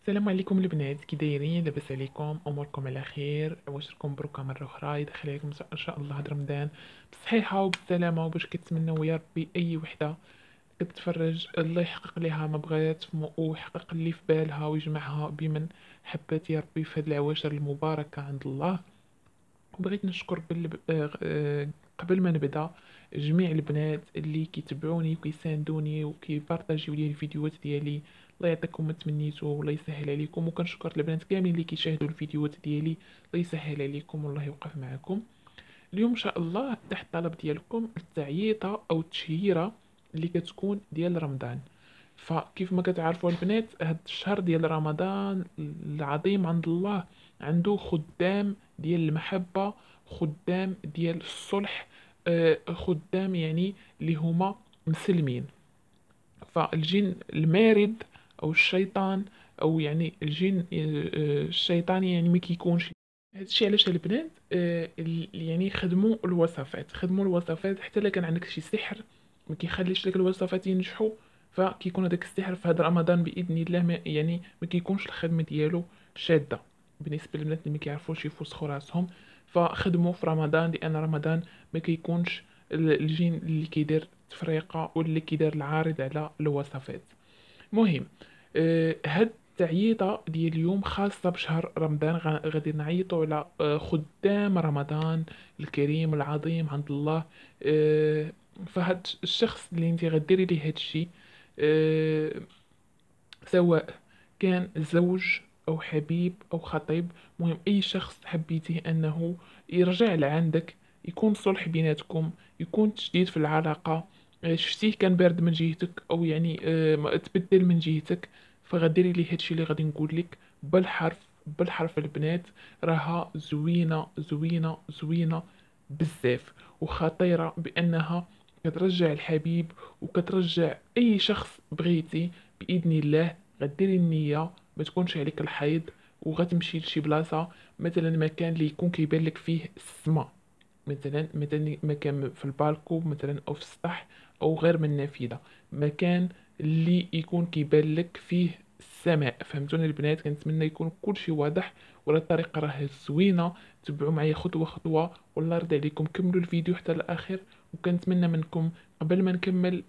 السلام عليكم البنات، كي دايرين؟ لاباس عليكم؟ اموركم على خير؟ واش راكم مبروكه مره اخرى يدخل عليكم ان شاء الله هاد رمضان بالصحيحه وبالسلامه، وباش كتمنوا يا ربي اي وحده كتتفرج الله يحقق لها ما بغات ويحقق اللي في بالها ويجمعها بمن حبات يا ربي في هاد العواشر المباركه عند الله. بغيت نشكر قبل ما نبدا جميع البنات اللي كيتبعوني وكيساندوني وكيبارطاجيو لي الفيديوهات ديالي. الله يعطيكم ما تمنيتو والله يسهل عليكم، وكنشكر البنات كاملين اللي كيشاهدوا الفيديوهات ديالي. الله يسهل عليكم والله يوقف معكم. اليوم ان شاء الله تحت الطلب ديالكم التعييطه او التشهيره اللي كتكون ديال رمضان. فكيف ما كتعرفوا البنات، هاد الشهر ديال رمضان العظيم عند الله عنده خدام ديال المحبة، خدام ديال الصلح، خدام يعني اللي هما مسلمين. فالجن المارد او الشيطان او يعني الجن الشيطاني يعني ما كيكونش. هادشي علاش البنات يعني خدموا الوصفات حتى الا كان عندك شي سحر ما كيخليش لك الوصفات ينجحوا. فكيكون هذاك السحر في هذا رمضان باذن الله ما كيكونش الخدمه ديالو شاده. بالنسبه للبنات اللي ما كيعرفوش يفوسخوا راسهم، فخدموا في رمضان، لان رمضان ما كيكونش الجن اللي كيدير تفريقه واللي كيدير العارض على الوصفات. مهم، هاد التعييطة ديال اليوم خاصة بشهر رمضان. غادي نعيطوا على خدام رمضان الكريم العظيم عند الله. فهاد الشخص اللي انت غديري ليه هاد الشي، آه، سواء كان زوج او حبيب او خطيب، مهم اي شخص حبيتيه انه يرجع لعندك، يكون صلح بيناتكم، يكون تجديد في العلاقة. شفتيه كان بارد من جهتك او يعني تبدل من جهتك، فغديري لي هادشي اللي غادي نقول لك بالحرف. بالحرف البنات راها زوينة زوينة زوينة بزاف، وخطيرة بانها كترجع الحبيب وكترجع اي شخص بغيتي باذن الله. غديري النية، ما تكونش عليك الحيض، وغتمشي لشي بلاصة، مثلا مكان اللي يكون كيبان لك فيه السما، مثلا مكان في البالكو مثلا او في السطح او غير من النافذة، مكان اللي يكون كيبان لك فيه السماء. فهمتوني البنات؟ كنتمنى يكون كلشي واضح، ولا الطريقة راه زوينة. تبعوا معايا خطوة خطوة والله يرضي عليكم، كملوا الفيديو حتى الاخر. وكنتمنى منكم قبل ما نكمل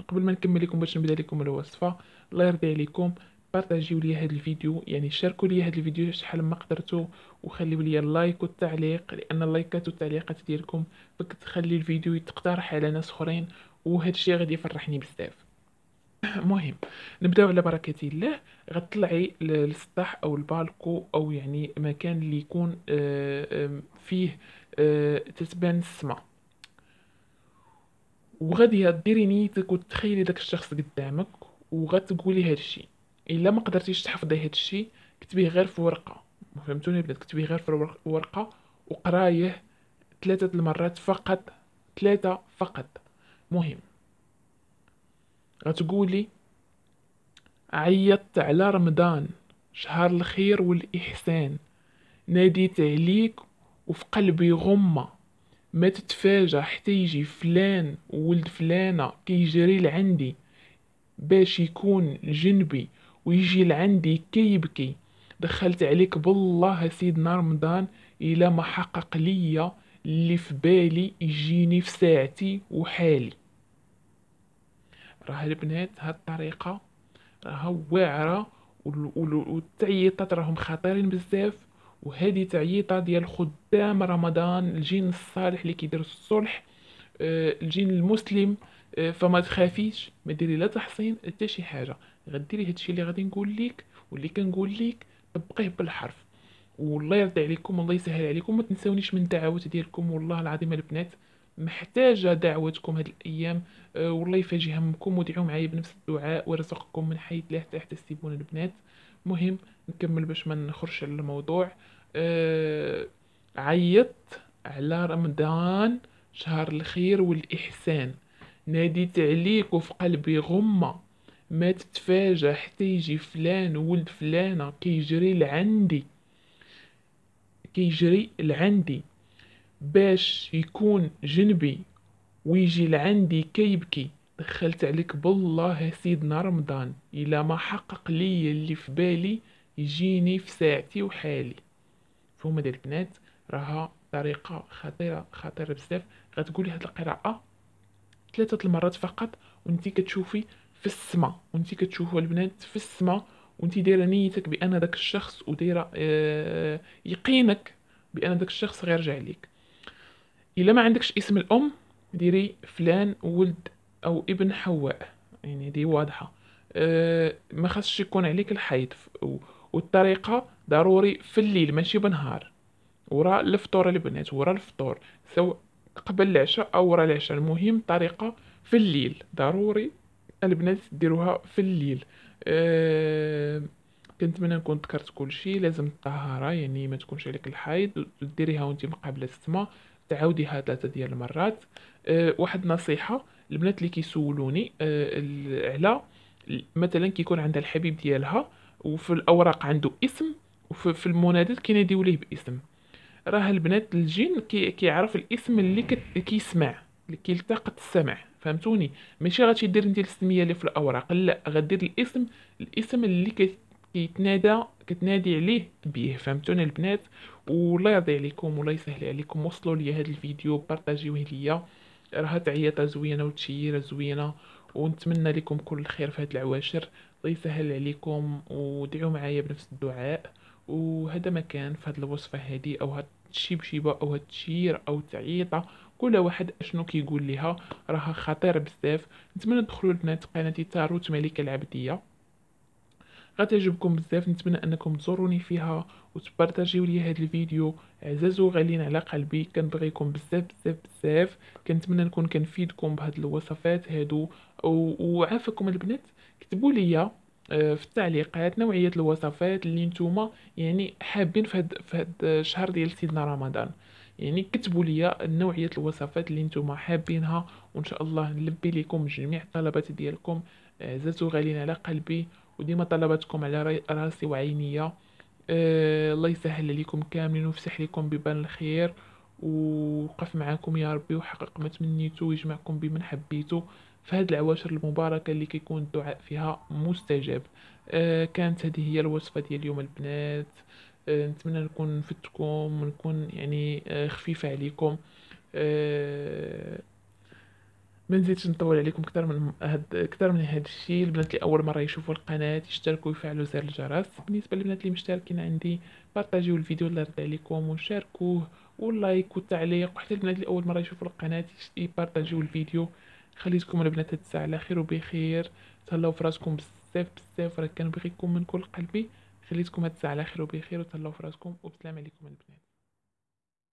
قبل ما نكمل لكم باش نبدا لكم الوصفه، الله يرضي عليكم بارطاجيو لي هذا الفيديو، يعني شاركوا لي هذا الفيديو شحال ما قدرتوا، وخليوا لي اللايك والتعليق، لان اللايكات والتعليقات ديالكم كتخلي الفيديو يتقترح على ناس اخرين، وهذا الشيء غادي يفرحني بزاف. المهم، نبداو على بركة الله. غتطلعي للسطح او البالكو او يعني مكان اللي يكون فيه تتبان السما، وغادي ديري نيتك وتخيلي داك الشخص قدامك، وغتقولي هاد الشيء. الا ما قدرتيش تحفظي هاد الشيء، كتبيه غير في ورقه. فهمتوني البنات؟ كتبيه غير في ورقه وقرايه 3 المرات فقط، 3 فقط. مهم، غتقولي: عيطت على رمضان شهر الخير والإحسان، ناديت عليك وفي قلبي غمة، ما تتفاجأ حتى يجي فلان ولد فلانة كيجري لعندي باش يكون جنبي، ويجي لعندي كيبكي. دخلت عليك بالله سيدنا رمضان، إلا ما حقق ليا اللي في بالي يجيني في ساعتي وحالي. راه البنات هاد الطريقة راها واعرة، والتعييطات راهم خطيرين بزاف. وهذه تعييطة ديال خدام رمضان، الجن الصالح اللي كيدير الصلح، الجن المسلم. فما تخافيش، ما ديري لا تحصين حتى شي حاجه، غديري هادشي اللي غادي نقول لك واللي كنقول لك، طبقيه بالحرف. والله يرضي عليكم، الله يسهل عليكم، ما تنسونيش من الدعوات ديالكم، والله العظيم البنات محتاجه دعوتكم هاد الايام. والله يفاجئ همكم، ودعوا معايا بنفس الدعاء ويرزقكم من حيث لا تحتسبون البنات. مهم، نكمل باش ما نخرجش على الموضوع. أه عيطت على رمضان شهر الخير والإحسان، ناديت عليك وفي قلبي غمة، ما تتفاجأ حتى يجي فلان ولد فلانة كيجري لعندي باش يكون جنبي، ويجي لعندي كيبكي. دخلت عليك بالله سيدنا رمضان، الا ما حقق لي اللي في بالي يجيني في ساعتي وحالي. فهما ديال البنات، راها طريقة خطيرة خطيرة بزاف. غتقولي هاد القراءة 3 المرات فقط، وانتي كتشوفي في السماء، وانتي كتشوفوا البنات في السماء، وانتي دايره نيتك بان داك الشخص، ودايره يقينك بان داك الشخص غيرجع ليك. الا ما عندكش اسم الام، ديري فلان ولد او ابن حواء، يعني دي واضحه. ما خاصش يكون عليك الحيض. والطريقه ضروري في الليل ماشي بنهار، ورا الفطور البنات، ورا الفطور، سواء قبل العشاء او ورا العشاء. المهم طريقة في الليل ضروري البنات ديروها في الليل. أه... كنتمنى نكون ذكرت كل شيء. لازم الطهارة، يعني ما تكونش عليك الحيض، ديريها وانت مقابلة السما، تعاوديها 3 ديال المرات. واحد نصيحة، البنات اللي كيسولوني على مثلا كيكون عندها الحبيب ديالها وفي الأوراق عنده اسم، وفي المنادات كيناديو ليه باسم. راه البنات الجن كيعرف الاسم اللي كيسمع، اللي كيلتقط السمع، فهمتوني؟ ماشي غادي دير انت السميه اللي في الاوراق، لا، غدير الاسم اللي كتنادي عليه بيه، فهمتوني البنات؟ والله يرضي عليكم والله يسهل عليكم، وصلوا لي هذا الفيديو، بارطاجيوه ليا. راه تعيطه زوينه وتشييره زوينه، ونتمنى لكم كل الخير في هاد العواشر. الله يسهل عليكم، ودعوا معايا بنفس الدعاء. وهذا ما كان في هاد الوصفة هادي، او هاد الشيبشيبة، او هاد التشير، او التعييطة، كل واحد اشنو كيقول ليها. راها خطير بزاف. نتمنى تدخلوا البنات قناتي تاروت ملكة العبدية، غتعجبكم بزاف. نتمنى انكم تزوروني فيها وتبارطاجيو لي هذا الفيديو. عزاز وغاليين على قلبي، كنبغيكم بزاف بزاف بزاف. كنتمنى نكون كنفيدكم بهاد الوصفات هادو. وعافاكم البنات، كتبوا لي في التعليقات نوعية الوصفات اللي نتوما يعني حابين في هاد الشهر ديال سيدنا رمضان. يعني كتبوا لي نوعية الوصفات اللي نتوما حابينها، وان شاء الله نلبي لكم جميع الطلبات ديالكم. عزاز وغاليين على قلبي، وديما طلباتكم على راسي وعينيا. الله يسهل عليكم كاملين ويفسح لكم بيبان الخير، ووقف معاكم يا ربي، وحقق ما تمنيتو، ويجمعكم بمن حبيتو في هذه العواشر المباركة اللي كيكون الدعاء فيها مستجاب. كانت هذه هي الوصفة ديال اليوم البنات. نتمنى نكون فدتكم، ونكون يعني خفيفة عليكم. آه، ما نزيدش نطول عليكم اكثر من هذا الشيء. البنات اللي اول مره يشوفوا القناه يشتركوا ويفعلوا زر الجرس. بالنسبه للبنات اللي مشتركين عندي، بارطاجيو الفيديو الله يرضي عليكم وشاركوه، واللايك والتعليق. وحتى البنات اللي اول مره يشوفوا القناه يبارطاجيو الفيديو. خليتكم البنات هاد الساعه على خير وبخير. تهلاو في راسكم بزاف بزاف، راه كنبغيكم من كل قلبي. خليتكم هاد الساعه على خير وبخير، وتهلاو في راسكم، وبسلام عليكم البنات.